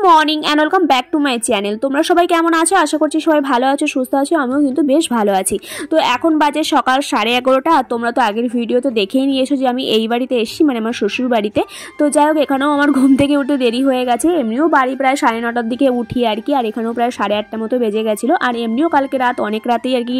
Morning and welcome back to my channel. তোমরা সবাই কেমন আছো? আশা করছি সবাই ভালো আছো, সুস্থ আছো। আমিও কিন্তু বেশ ভালো আছি। তো এখন বাজে সকাল 11:30। আর তোমরা তো আগের ভিডিও তো দেখেই নিয়েছো যে আমি এই বাড়িতে এসেছি, মানে আমার শ্বশুর বাড়িতে। তো যাই হোক, এখানেও আমার ঘুম থেকে উঠতে দেরি হয়ে গেছে। এমনিও বাড়ি প্রায় 9:30টার দিকে উঠি আর কি, আর এখানেও প্রায় 8:30টার মতো বেজে গেছিলো। আর এমনিও কালকে রাত অনেক রাতেই আর কি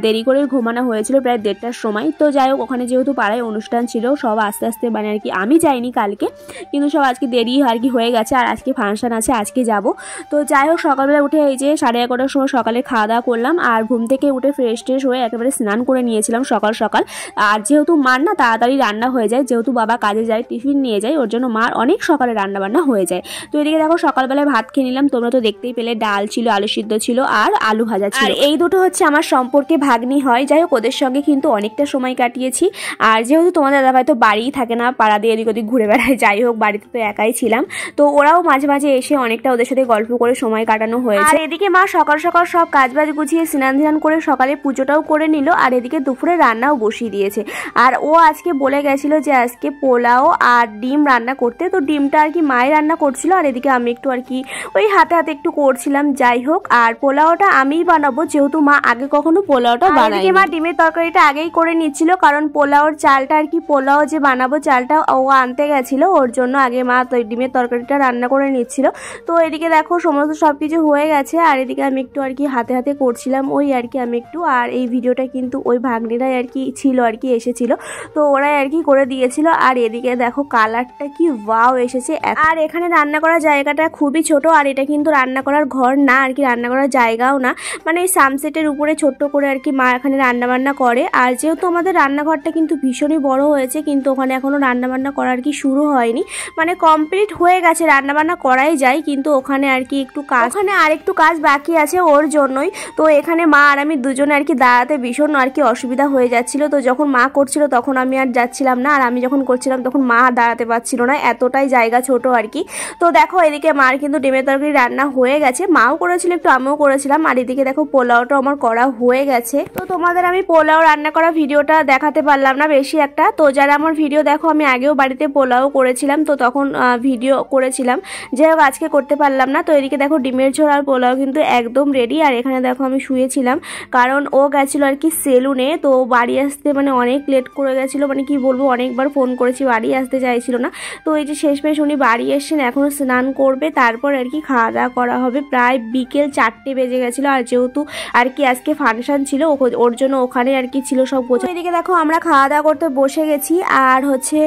দেরি করে ঘুমানো হয়েছিল, প্রায় 1:30টার সময়। তো যাই হোক, ওখানে যেহেতু পাড়ায় অনুষ্ঠান ছিল, সব আস্তে আস্তে মানে আর কি আমি যাইনি কালকে, কিন্তু সব আজকে দেরি আর কি হয়ে গেছে। আর আজকে ফাংশন আছে, আজকে যাব। তো যাই হোক, সকালবেলা উঠে এই যে 11:30টার সময় সকালে খাওয়া দাওয়া করলাম। আর ঘুম থেকে উঠে ফ্রেশ হয়ে একেবারে স্নান করে নিয়েছিলাম সকাল সকাল। আর যেহেতু মার না তাড়াতাড়ি রান্না হয়ে যায়, যেহেতু বাবা কাজে যায়, টিফিন নিয়ে যায়, ওর জন্য মার অনেক সকালে রান্না বান্না হয়ে যায়। তো এদিকে দেখো সকালবেলায় ভাত খেয়ে নিলাম। তোমরা তো দেখতেই পেলে, ডাল ছিল, আলু সিদ্ধ ছিল আর আলু ভাজা ছিল। আর এই দুটো হচ্ছে আমার সম্পর্কে ভাগ্নি হয়। যাই হোক, ওদের সঙ্গে কিন্তু অনেকটা সময় কাটিয়েছি। আর যেহেতু তোমাদের দাদাভাই তো বাড়িই থাকে না, পাড়া দিয়ে এদিক ওদিক ঘুরে বেড়ায়। যাই হোক, বাড়িতে তো একাই ছিলাম। তো ওরাও মাঝে মাঝে এসে অনেকটা ওদের সাথে গল্প করে সময় কাটানো হয়েছে। আর এদিকে মা সকাল সকাল সব কাজবাজ গুছিয়ে স্নান ধ্যান করে সকালে পুজোটাও করে নিল। আর এদিকে দুপুরে রান্নাও বসিয়ে দিয়েছে। আর ও আজকে বলে গেছিল যে আজকে পোলাও আর ডিম রান্না করতে। তো ডিমটা আর কি মায়ের রান্না করছিল, আর এদিকে আমি একটু আর কি ওই হাতে হাতে একটু করছিলাম। যাই হোক, আর পোলাওটা আমিই বানাবো, যেহেতু মা আগে কখনো পোলাওটা বানায়নি। মা ডিমের তরকারিটা আগেই করে নিচ্ছিল, কারণ পোলাওর চালটা আর কি, পোলাও যে বানাবো চালটা ও আনতে গেছিল, ওর জন্য আগে মা ডিমের তরকারিটা রান্না করে নিচ্ছিল। তো এদিকে দেখো সমস্ত সবকিছু হয়ে গেছে। আর এদিকে আমি একটু আর কি হাতে হাতে করছিলাম, ওই আর কি আমি একটু। আর এই ভিডিওটা কিন্তু ওই ভাগ্নিরাই আর কি ছিল, আর কি এসেছিল, তো ওরাই আর কি করে দিয়েছিল। আর এদিকে দেখো কালারটা কি ওয়াও এসেছে। আর এখানে রান্না করার জায়গাটা খুবই ছোট, আর এটা কিন্তু রান্না করার ঘর না আর কি, রান্না করার জায়গাও না, মানে এই সামসেটের উপরে ছোট্ট করে আর কি মা এখানে রান্না বান্না করে। আর যেহেতু আমাদের রান্নাঘরটা কিন্তু ভীষণই বড় হয়েছে, কিন্তু ওখানে এখনো রান্না বান্না করা আর কি শুরু হয়নি, মানে কমপ্লিট হয়ে গেছে, রান্না বান্না করাই যায়, কিন্তু ওখানে আর কি একটু কাজ, ওখানে আর একটু কাজ বাকি আছে, ওর জন্যই। তো এখানে মা আর আমি দুজনে আর কি দাঁড়াতে ভীষণ আর কি অসুবিধা হয়ে যাচ্ছিল। তো যখন মা করছিল তখন আমি আর যাচ্ছিলাম না, আর আমি যখন করছিলাম তখন মা দাঁড়াতে পারছিল না, এতটাই জায়গা ছোট আর কি। তো দেখো এদিকে মার কিন্তু ডিমের তরকারি রান্না হয়ে গেছে, মাও করেছিল একটু, আমিও করেছিলাম। আর এদিকে দেখো পোলাওটা আমার করা হয়ে গেছে। তো তোমাদের আমি পোলাও রান্না করা ভিডিওটা দেখাতে পারলাম না বেশি একটা। তো যারা আমার ভিডিও দেখো, আমি আগেও বাড়িতে পোলাও করেছিলাম, তো তখন ভিডিও করেছিলাম। যাই হোক, আজকে করতে পারলাম না। তো এদিকে দেখো ডিমের ঝোল আর পোলাও কিন্তু একদম রেডি। আর এখানে দেখো আমি শুয়েছিলাম, কারণ ও গেছিলো আর কি সেলুনে। তো বাড়ি আসতে মানে অনেক লেট করে গেছিলো, মানে কি বলবো, অনেকবার ফোন করেছি, বাড়ি আসতে চাইছিল না। তো এই যে শেষমেশ উনি বাড়ি এসছেন, এখনও স্নান করবে, তারপর আর কি খাওয়া দাওয়া করা হবে। প্রায় বিকেল 4টে বেজে গেছিলো। আর যেহেতু আর কি আজকে ফাংশন ছিল, ওর জন্য ওখানে আর কি ছিল সব গোছ। এদিকে দেখো আমরা খাওয়া দাওয়া করতে বসে গেছি। আর হচ্ছে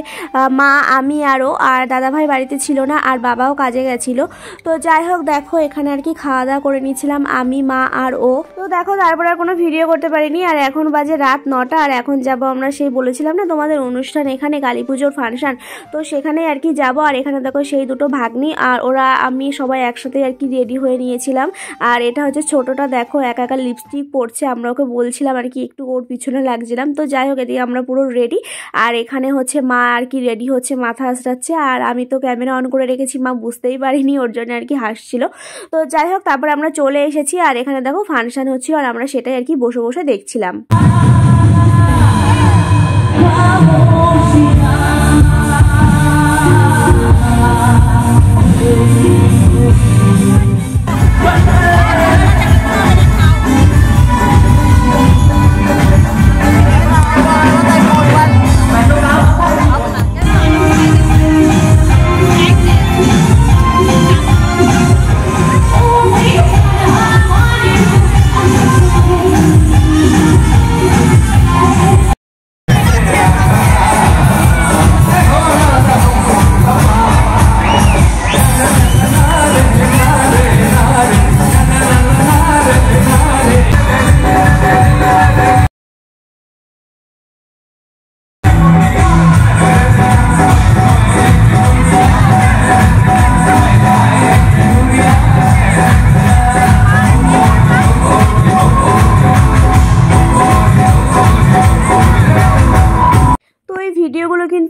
মা, আমি আরও, আর দাদাভাই বাড়িতে ছিল না, আর বাবাও কাজে গেছিল। তো যাই হোক, দেখো এখানে আর কি খাওয়া দাওয়া করে নিয়েছিলাম আমি, মা আর ও। তো দেখো তারপর আর কোনো ভিডিও করতে পারিনি। আর এখন বাজে রাত 9টা। আর এখন যাব আমরা, সেই বলেছিলাম না তোমাদের অনুষ্ঠান, এখানে কালী পুজোর ফাংশন, তো সেখানে আর কি যাব। আর এখানে দেখো সেই দুটো ভাগ্নি আর ওরা, আমি সবাই একসাথে আর কি রেডি হয়ে নিয়েছিলাম। আর এটা হচ্ছে ছোটটা, দেখো একা একা লিপস্টিক পরছে, আমরা ওকে বলছিলাম আর কি একটু ওর পিছনে লাগছিলাম। তো যাই হোক, এদিকে আমরা পুরো রেডি। আর এখানে হচ্ছে মা আর কি রেডি হচ্ছে, মাথা আসরাচ্ছে। আর আমি তো ক্যামেরা অন করে রেখেছি, মা বুঝতেই পারিনি, ওর জন্য আর কি হাসছিল। তো যাই হোক, তারপরে আমরা চলে এসেছি। আর এখানে দেখো ফাংশন হচ্ছিল, আর আমরা সেটাই আর কি বসে বসে দেখছিলাম।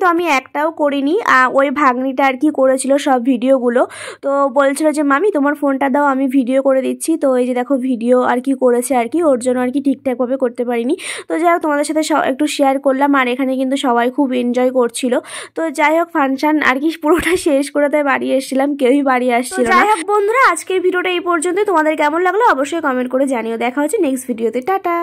কিন্তু আমি একটাও করিনি, ওই ভাগ্নিটা আর কি করেছিল সব ভিডিওগুলো। তো বলছিল যে মামি তোমার ফোনটা দাও, আমি ভিডিও করে দিচ্ছি। তো এই যে দেখো ভিডিও আর কি করেছে আর কি, ওর জন্য আর কি ঠিকঠাকভাবে করতে পারিনি। তো যাই হোক তোমাদের সাথে একটু শেয়ার করলাম। আর এখানে কিন্তু সবাই খুব এনজয় করছিল। তো যাই হোক ফাংশন আর কি পুরোটা শেষ করে তাই বাড়ি এসেছিলাম, কেউই বাড়ি আসছিল না। যাই হোক বন্ধুরা, আজকের ভিডিওটা এই পর্যন্ত। তোমাদের কেমন লাগলো অবশ্যই কমেন্ট করে জানিও। দেখা হচ্ছে নেক্সট ভিডিওতে। টাটা।